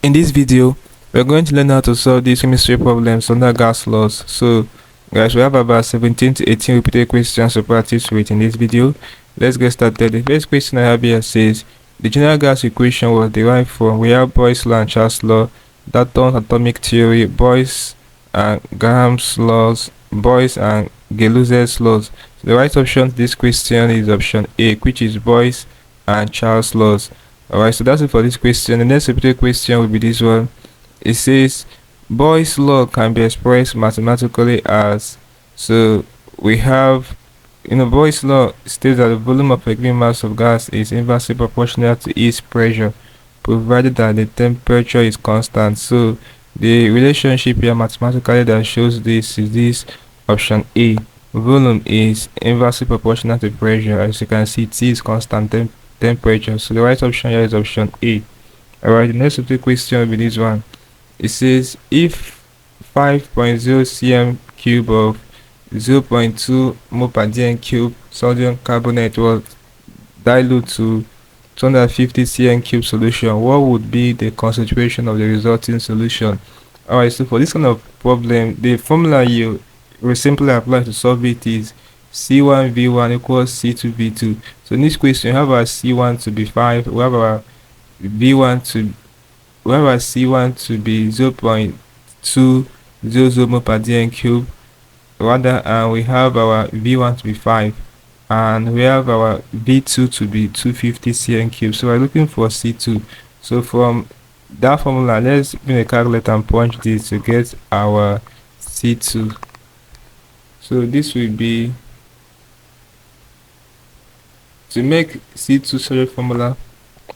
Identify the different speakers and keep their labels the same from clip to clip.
Speaker 1: In this video, we're going to learn how to solve these chemistry problems under gas laws. So, guys, we have about 17 to 18 repeated questions to practice with in this video. Let's get started. The first question I have here says, the general gas equation was derived from, we have Boyle's law and Charles' law, Dalton's atomic theory, Boyce and Graham's laws, Boyce and Galus's laws. So the right option to this question is option A, which is Boyce and Charles' laws. Alright, so that's it for this question. The next repeated question will be this one. It says Boyle's law can be expressed mathematically as, so we have, Boyle's law states that the volume of a given mass of gas is inversely proportional to its pressure, provided that the temperature is constant. So the relationship here mathematically that shows this is this option A. Volume is inversely proportional to pressure. As you can see, T is constant temperature. So the right option here is option A. Alright, the next question will be this one. It says if 5.0 cm cube of 0.2 mole per dm cube sodium carbonate was dilute to 250 cm cube solution, what would be the concentration of the resulting solution? Alright, so for this kind of problem, the formula you will simply apply to solve it is C1V1 equals C2V2. So in this question, we have our C1 to be 5, we have our V1 to, we have our C1 to be 0.200 mole per dm cube, rather, and we have our V1 to be 5, and we have our V2 to be 250 cm cube. So we're looking for C2. So from that formula, let's bring a calculator and punch this to get our C2. So this will be, to make C2 solid formula,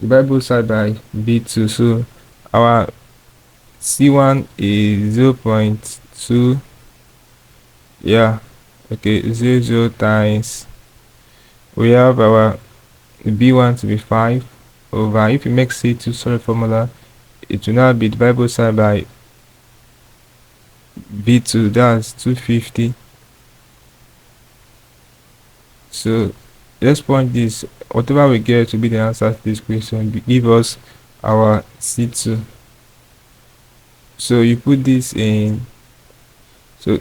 Speaker 1: divide both side by V2. So our C1 is 0.2, yeah, okay, 0 times, we have our V1 to be 5 over, if you make C2 solid formula, it will now be divide both side by V2, that's 250. So let's point this, whatever we get to be the answer to this question, give us our C2. So you put this in, so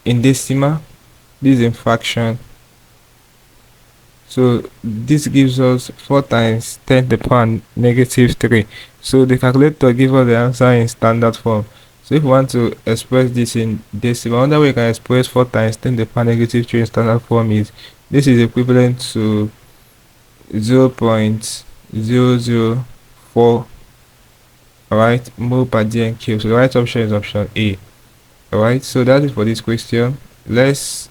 Speaker 1: in decimal, this is in fraction, so this gives us 4 times 10 to the power negative 3. So the calculator gives us the answer in standard form. So if we want to express this in decimal, another way we can express 4 times 10 to the power negative 3 in standard form is, this is equivalent to 0.004, alright, mole per dm cube. So the right option is option A. Alright, so that's it for this question. Let's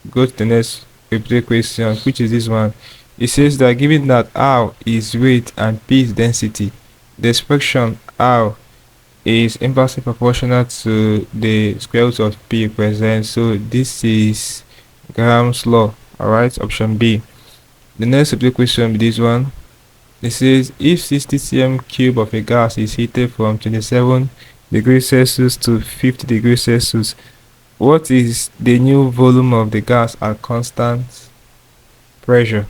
Speaker 1: go to the next repeated question, which is this one. It says that given that R is weight and P is density, the expression R is inversely proportional to the square root of P present. So this is Graham's law. Alright, option B. The next repeated question will be this one. It says if 60 cm cube of a gas is heated from 27 degrees Celsius to 50 degrees Celsius, what is the new volume of the gas at constant pressure?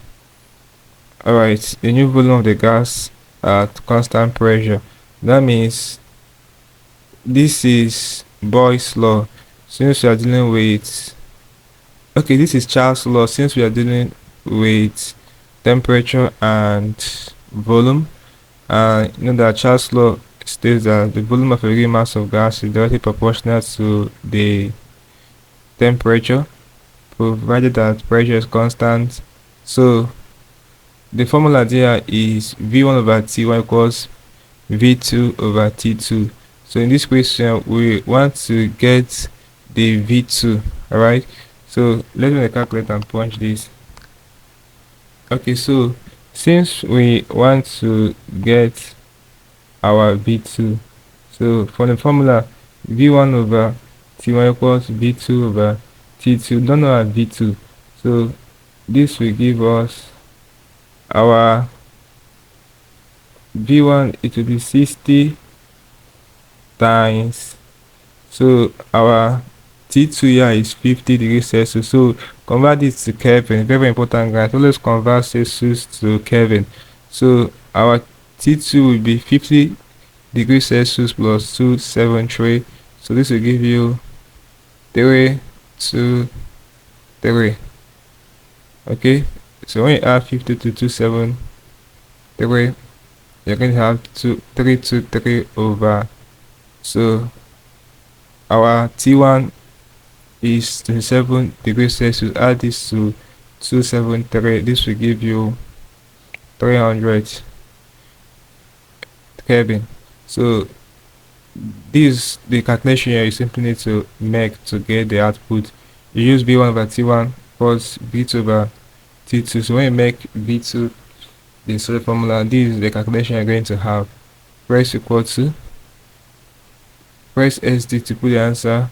Speaker 1: Alright, the new volume of the gas at constant pressure. That means this is Boyle's law, since we are dealing with, okay, this is Charles' law, since we are dealing with temperature and volume. You know that Charles' law states that the volume of a given mass of gas is directly proportional to the temperature, provided that pressure is constant. So the formula there is V1 over T1 equals V2 over T2. So in this question, we want to get the V2. Alright, so let's make a calculator and punch this. Okay, so since we want to get our V2, so for the formula, V1 over T1 equals V2 over T2. Don't know our V2, so this will give us our V1, it will be 60 times, so our T2 here is 50 degrees Celsius. So convert this to Kelvin, very important guys. So let's convert Celsius to Kelvin. So our T2 will be 50 degrees Celsius plus 273. So this will give you 323. Okay, so when you add 50 to 273, you're going to have 323 over. So our T1 is 27 degrees Celsius. Add this to 273. This will give you 300 Kelvin. So this the calculation here you simply need to make to get the output. You use B1 over T1 plus B2 over T2. So when you make B2 the solid formula, this is the calculation you're going to have. Press equal to, press SD to put the answer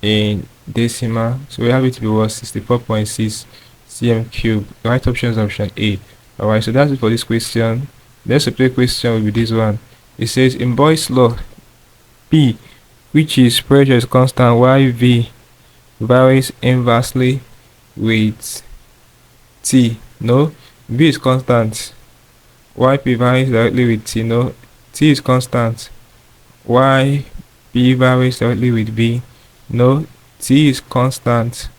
Speaker 1: in decimal. So we have it to be what, 64.6 cm cube. The right option is option A. Alright, so that's it for this question. The next question will be this one. It says in Boyle's law, P, which is pressure is constant, while V varies inversely with T. No, V is constant, while P varies directly with T. No, T is constant, while P varies directly with V. No, T is constant,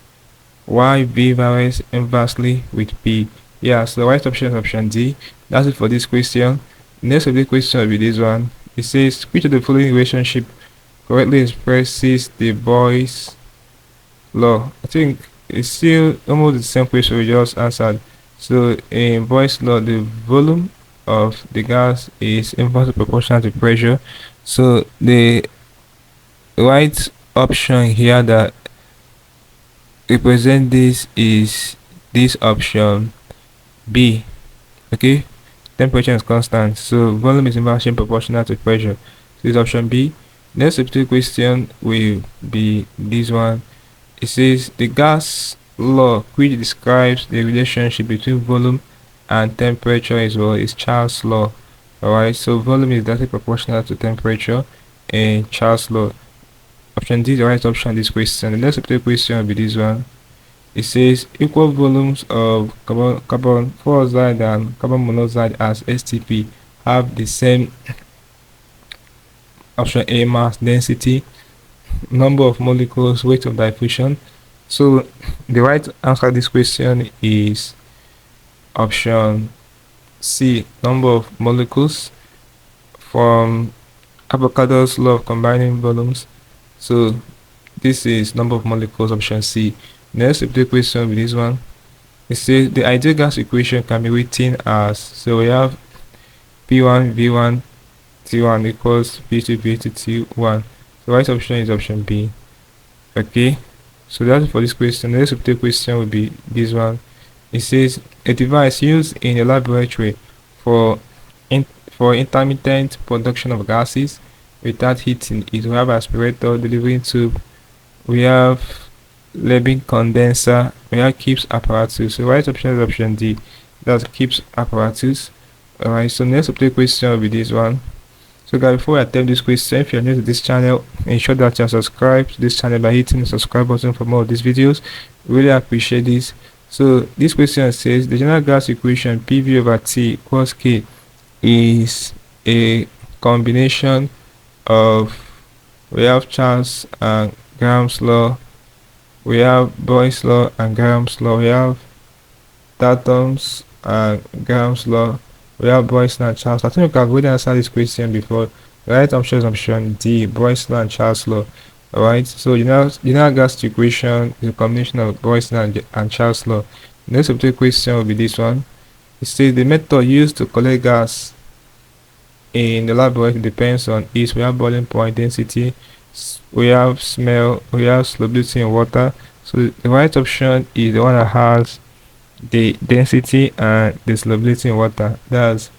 Speaker 1: while V varies inversely with P. Yeah, so the right option is option D. That's it for this question. Next of the question will be this one. It says, which of the following relationship correctly expresses the Boyle's law? I think it's still almost the same question we just answered. So in Boyle's law, the volume of the gas is inversely proportional to pressure. So the right option here that represent this is this option B. Okay, temperature is constant, so volume is inversely proportional to pressure. So this option B. Next substitute question will be this one. It says the gas law which describes the relationship between volume and temperature is well is Charles' law. Alright, so volume is directly proportional to temperature in Charles' law. Option D is the right option in this question. The next substitute question will be this one. It says equal volumes of carbon dioxide and carbon monoxide as STP have the same, option A, mass, density, number of molecules, weight of diffusion. So the right answer to this question is option C, number of molecules, from Avogadro's law of combining volumes. So this is number of molecules, option C. Next substitute question with this one. It says the ideal gas equation can be written as, so we have P1 V1 T1 equals P2 V2 T1. The right option is option B. Okay, so that's for this question. The next substitute question will be this one. It says a device used in a laboratory for intermittent production of gases without heating is, we have aspirator, delivering tube, we have Lebing condenser, we have Gibbs apparatus. So right option is option D, that's Gibbs apparatus. Alright, so next substitute question will be this one. So guys, before I attempt this question, if you're new to this channel, ensure that you are subscribed to this channel by hitting the subscribe button for more of these videos. Really appreciate this. So this question says the general gas equation PV over T equals K is a combination of, we have Charles and Graham's law, we have Boyle's law and Graham's law, we have Tatum's and Graham's law, we have Boyle's law and Charles. I think we can go ahead and answer this question before. The right option is option D, Boyle's law and Charles law. Alright, so general gas equation is a combination of Boyle's law and Charles law. The next substitute question will be this one. It says the method used to collect gas in the laboratory depends on is, we have boiling point, density, we have smell, we have solubility in water. So the right option is the one that has the density and the solubility in water. That's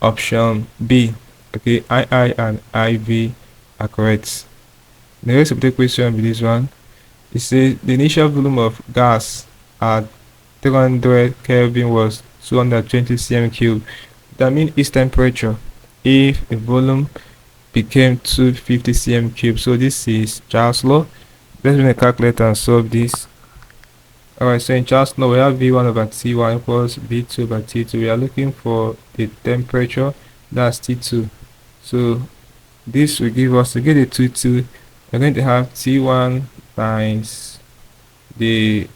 Speaker 1: option B. Okay, II and IV are correct. The next substitute question will be this one. It says the initial volume of gas at 300 Kelvin was 220 cm cube. That means its temperature if the volume became 250 cm cube. So this is Charles' law. Let's bring a calculator and solve this. Alright, so in Charles' law we have V1 over T1 equals V2 over T2. We are looking for the temperature, that's T2. So This will give us, to get a 2, we're going to have T1 times the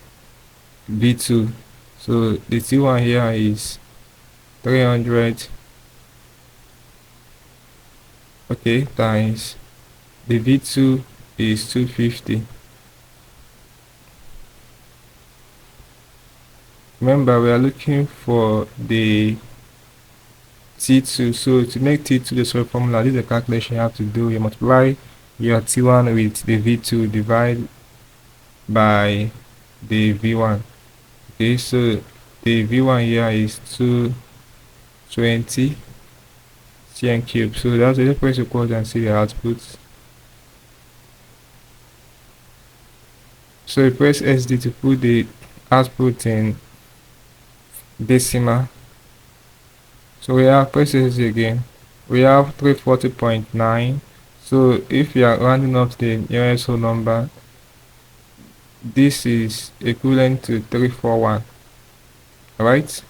Speaker 1: V2. So the T1 here is 300, okay, times the V2 is 250. Remember, we are looking for the T2. So to make T2 the same formula, this is the calculation you have to do. You multiply your T1 with the V2, divide by the V1. Okay, so the V1 here is 220 cm cube. So that's the press record and see the output. So you press SD to put the output in decimal. So we have, press SD again. We have 340.9. So if you are rounding up the nearest whole number, this is equivalent to 341. Alright,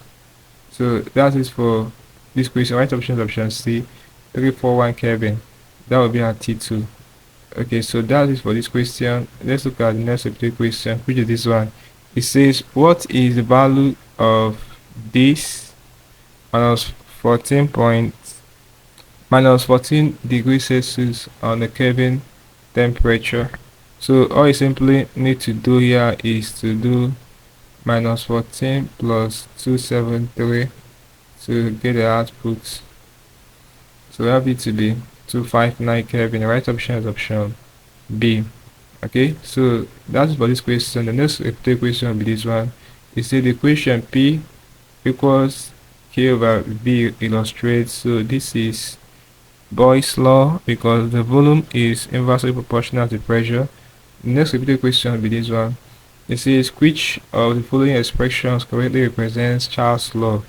Speaker 1: so that is for this question. Right option is option C, 341 Kelvin. That will be our T2. Okay, so that is for this question. Let's look at the next question, which is this one. It says, what is the value of this minus 14 degrees Celsius on the Kelvin temperature? So all you simply need to do here is to do minus 14 plus 273 to get the output. So we have it to be 259 Kelvin. The right option is option B. Okay, so that's for this question. The next question will be this one. It says the equation P equals Q over V illustrates. So this is Boyle's law because the volume is inversely proportional to pressure. The next question will be this one. It says, which of the following expressions correctly represents Charles' law?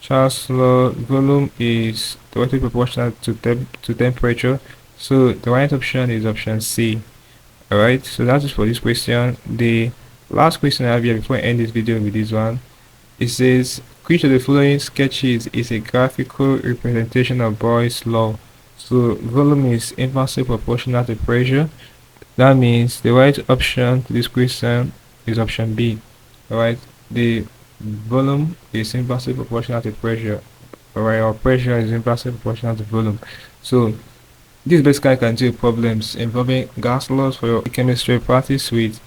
Speaker 1: Charles' law, volume is directly proportional to temperature. So the right option is option C. Alright, so that is for this question. The last question I have here before I end this video with this one. It says, which of the following sketches is a graphical representation of Boyle's law? So volume is inversely proportional to pressure. That means the right option to this question is option B. Alright, the volume is inversely proportional to pressure. Alright, or pressure is inversely proportional to volume. So this basically can do problems involving gas laws for your chemistry practice with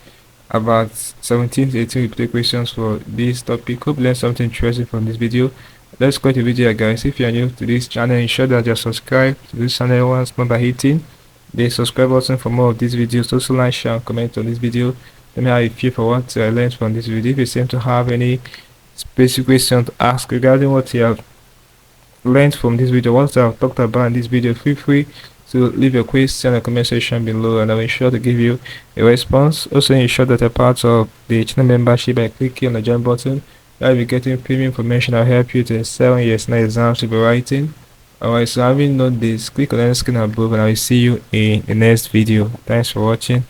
Speaker 1: about 17 to 18 repeated questions for this topic. Hope you learned something interesting from this video. Let's go to the video, guys. If you are new to this channel, ensure that you're subscribed to this channel once more by hitting the subscribe button for more of these videos. Also like, share, and comment on this video. Let me know how you feel for what I learned from this video. If you seem to have any specific question to ask regarding what you have learned from this video, what I've talked about in this video, feel free to leave your question in the comment section below and I'll ensure to give you a response. Also ensure that you're part of the channel membership by clicking on the join button. I'll be getting premium information that will help you to excel in your next exams you'll be writing. Alright, so having known this, click on the screen above and I will see you in the next video. Thanks for watching.